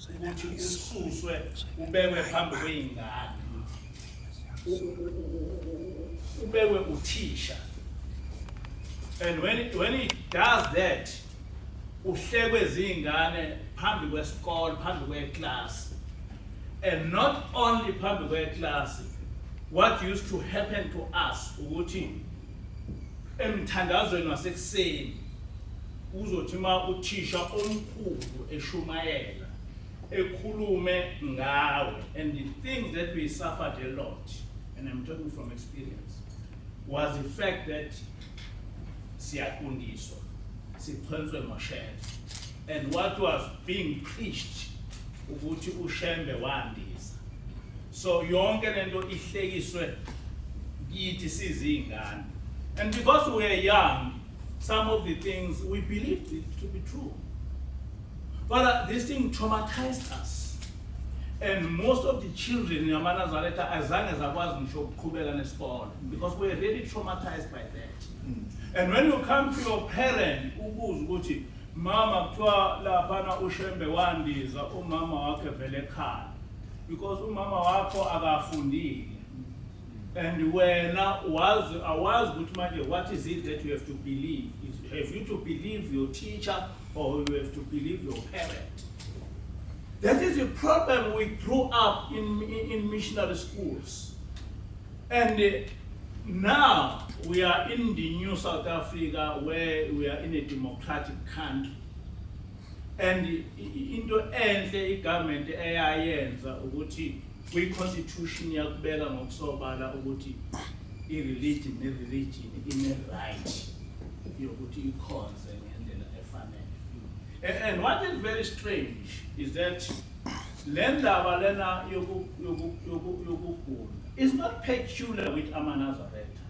ukuthi ususwe ubekwe phambi kwey'ngane, ubekwe uthisha. And when he does that, uhlekwe zingane phambi kwesikole, phambi kweclass. And not only phambi kweclass, what used to happen to us ukuthi emthandazweni wasekuseni uzothi ma uthisha omkhulu eshumayela ekhulume ngawe, and the things that we suffered a lot, and I'm talking from experience, was the fact that siyaqundiswa, siphonswe ngoshebe, and what was being preached ukuthi ushembe wandiza. So yonke lento ihlekiswe kithi sizingane, and because we were young, some of the things we believed it to be true. But this thing traumatized us. And most of the children in Amanazareta azange zakwazi ngisho ukuqhubeka nesikole because we were really traumatized by that. And when you come to your parent, ubuze ukuthi mama kuthiwa laphana ushembe wandiza umama wakhe vele ekhaya, because umama wakho akafundile. And wena awazi ukuthi manje what is it that you have to believe? Have you to believe your teacher or you have to believe your parent? That is the problem. We grew up in missionary schools. And now we are in the new South Africa where we are in a democratic country. And into enhle government eyayenza ukuthi kwi-constitution yakubeka ngokusobala ukuthi i-religion ne-religion ine-right yokuthi ikhonze ngendlela efanele. And what is very strange is that le ndaba lena yokugula is not peculiar with Amanazareta.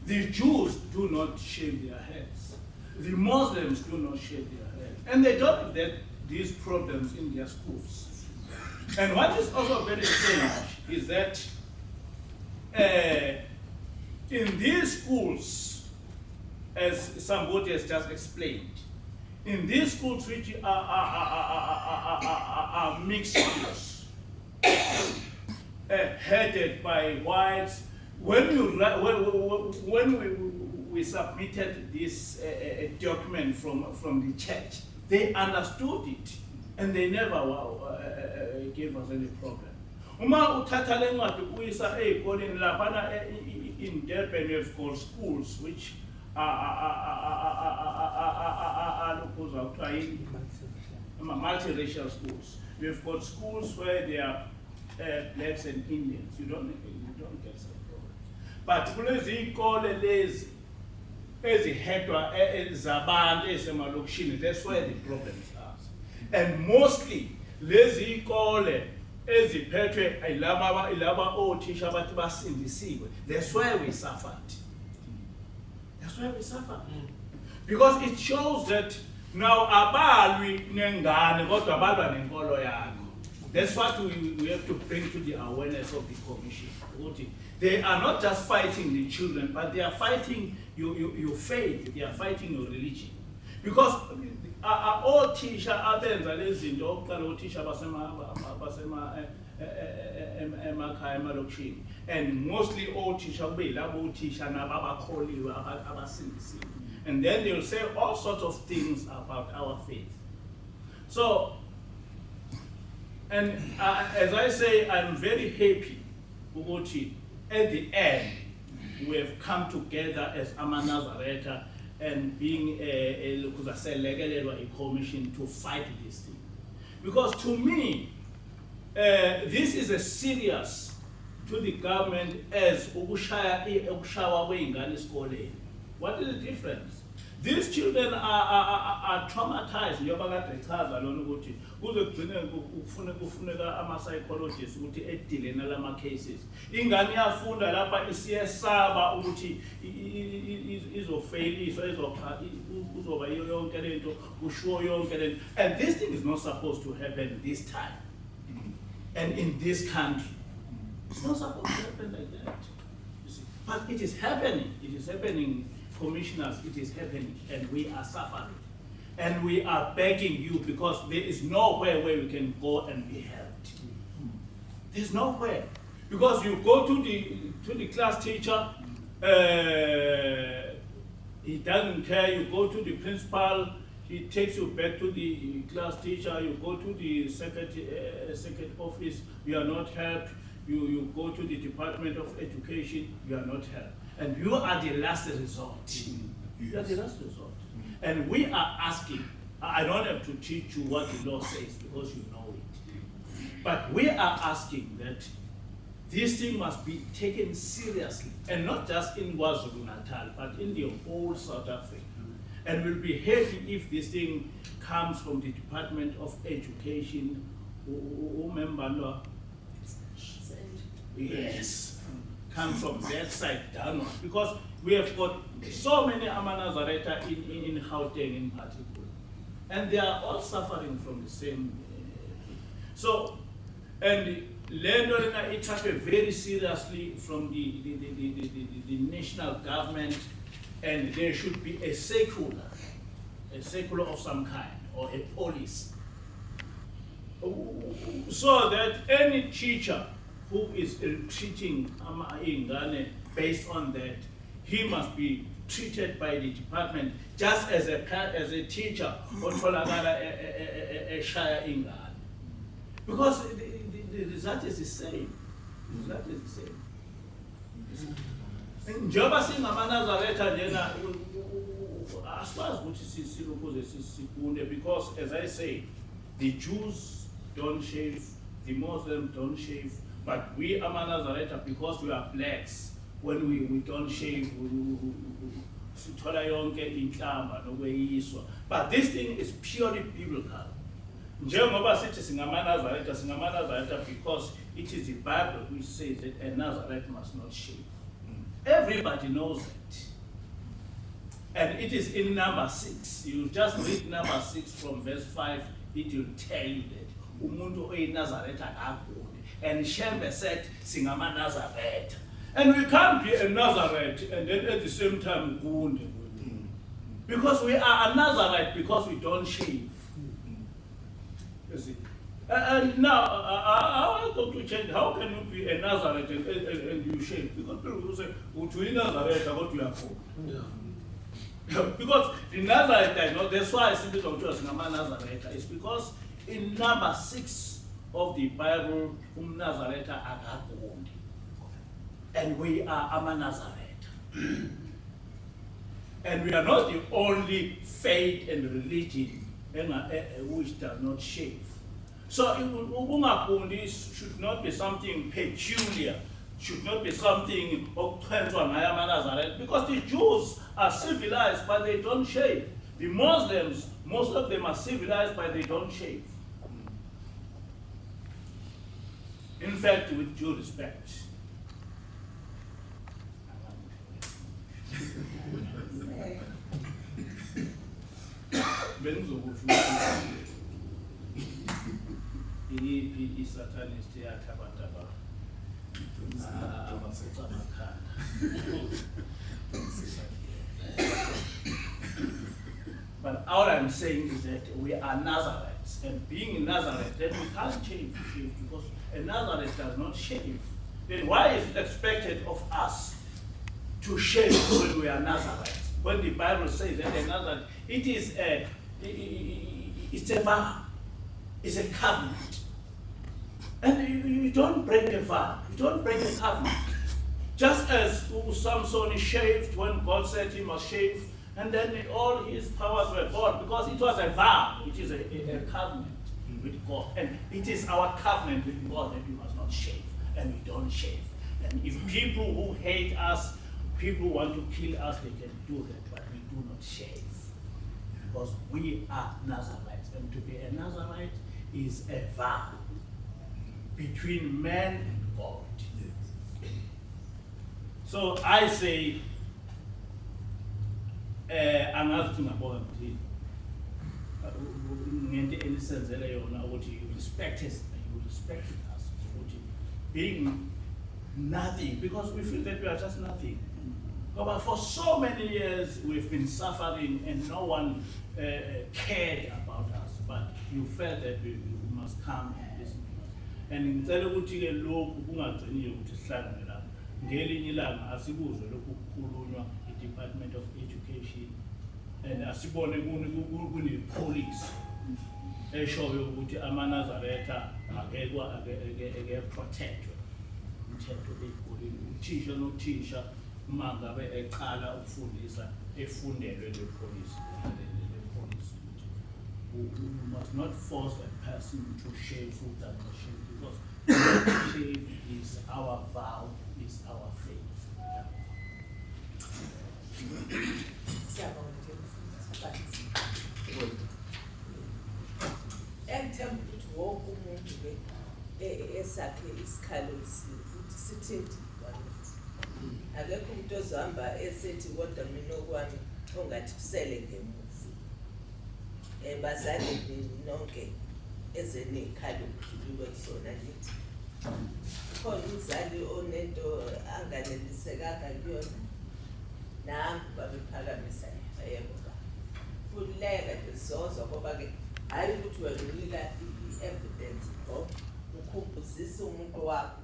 The Jews do not shave their heads. The Muslims do not shave their heads. And they don't have these problems in their schools. And what is also very strange is that in these schools, as somebody has just explained, in these schools which are mixed schools, headed by whites, when we submitted this document from the church, they understood it. And they never gave us any problem. Uma uthatha le ncwadi uyisa ey'koleni laphana in Durban we have got schools which are multiracial schools. We have got schools where there are blacks and Indians. You don't get some problem. But kulezi iy'kole lezi ezihedwa zabantu ezisemalokishini, that's where the problems are. And mostly lezi ikole eziphethwe ilaba othisha abathi basindisiwe, that's where we suffered. That's where we suffered. Because it shows that now abalwi nengane kodwa balwa nenkolo yakho. That's what we have to bring to the awareness of the commission. They are not just fighting the children, but they are fighting your faith, they are fighting your religion. Because othisha abenza lezi zinto oqala othisha emakhaya emalokishini, and mostly othisha kube yilabo othisha nababakholiwe abasindisiwe, and then they'll say all sorts of things about our faith. So, and as I say, I'm very happy ukuthi at the end we have come together as Amanazareta and being a commission to fight this thing. Because to me, this is as serious to the government as ukushawa kwey'ngane esikoleni. What is the difference? These children are traumatized. Njengoba kade echaza lona ukuthi kuze kugcine kufuneka ama-psychologists ukuthi edile nalama cases. Ingane iyafunda lapha isiyesaba ukuthi izofailiswa, uzoba yonke lento, ushuwo yonke lento. And this thing is not supposed to happen this time. And in this country. It's not supposed to happen like that. You see. But it is happening. It is happening. Commissioners, it is happening, and we are suffering. And we are begging you because there is nowhere where we can go and be helped. There's nowhere. Because you go to the class teacher, he doesn't care. You go to the principal, he takes you back to the class teacher. You go to the second office, you are not helped. You go to the Department of Education, you are not helped. And you are the last resort. You are the last resort. And we are asking, I don't have to teach you what the law says because you know it. But we are asking that this thing must be taken seriously, and not just in KwaZulu-Natal, but in the whole South Africa. And we'll be happy if this thing comes from the Department of Education, remember, yes, comes from that side downward, because we have got so many Amanazareta in Gauteng in particular, and they are all suffering from the same. So, and Lendorina, it happened very seriously from the national government, and there should be a secular of some kind, or a police, so that any teacher who is teaching Ingane based on that, he must be treated by the department just as a teacher or a Shire Ingane. Because the result is the same. The result is the same. Njoba singamanazareta njena aswazi ukuthi silokuze sikunde, because as I say, the Jews don't shave, the Muslims don't shave, but we Amanazareta, because we are blacks, when we don't shave, sithola yonke inhlamba nokweyiswa. But this thing is purely biblical. Njengoba sithi singamanazareta because it is the Bible which says that a Nazareth must not shave. Everybody knows it. And it is in number 6. You just read number 6 from verse 5, it will tell you that umuntu oyinazareta akune. And Shembe said, Singama Nazareth. And we can't be a Nazareth and then at the same time wounded. Because we are a Nazareth because we don't shave. You see? And now, I want to change. How can you be a Nazareth and you shave? Because people will say, to Nazareth, what you are for. Because the Nazareth, that's why I simply don't trust Nazareth. It's because in number 6 of the Bible, Nazareth agakundi, and we are Amanazareth. And we are not the only faith and religion which does not shave. So Umakundi should not be something peculiar, should not be something of Nazareth, because the Jews are civilized but they don't shave. The Muslims, most of them are civilized but they don't shave. In fact, with due respect, but all I'm saying is that we are Nazarites, and being in Nazareth, then we can't shave because a Nazareth does not shave. Then why is it expected of us to shave when we are Nazarites? When the Bible says that a Nazareth, it's a vow, it's a covenant. And you don't break a vow, you don't break a covenant. Just as Samson shaved when God said he must shave, and then all his powers were gone because it was a vow, which is a covenant with God. And it is our covenant with God that we must not shave, and we don't shave. And if people who hate us, people want to kill us, they can do that, but we do not shave. Because we are Nazarites, and to be a Nazarite is a vow between man and God. So I say, angazi ngabona ukuthi ngento enisenzele yona ukuthi you respect us, ukuthi being nothing, because we feel that we are just nothing. But for so many years we've been suffering and no one cared about us. But you felt that we must come and listen to us. And ngicela ukuthi ke lokhu kungagcini ukuthi sihlangane lapha. Ngelinye ilanga asikuzwe lokhu kukhulunywa i-Department of Education and asibone kune-police eshoyo ukuthi ama-Nazaretha ake protectwe umthetho ezikoleni. Uthisha nothisha uma ngabe eqala ukufundisa efundelwe le-police. We must not force a person to shave who does not shave, because shave is our vow, is our faith. Engithemba ukuthi wonke umuntu ke esakhe isikhalo sithethi akekho umuntu ozohamba esethi kodwa mina okwami ongathi kusele ngemuva. Bazali nonke ezenekhalo ukudlulwe kusona lithi khona umzali onento anganelisekanga kuyona nangu babephakamisa yebo ba kuleka lesizwa ngoba ke hayi ukuthi wenika i-evidence ukukhumbuzisa umuntu wakho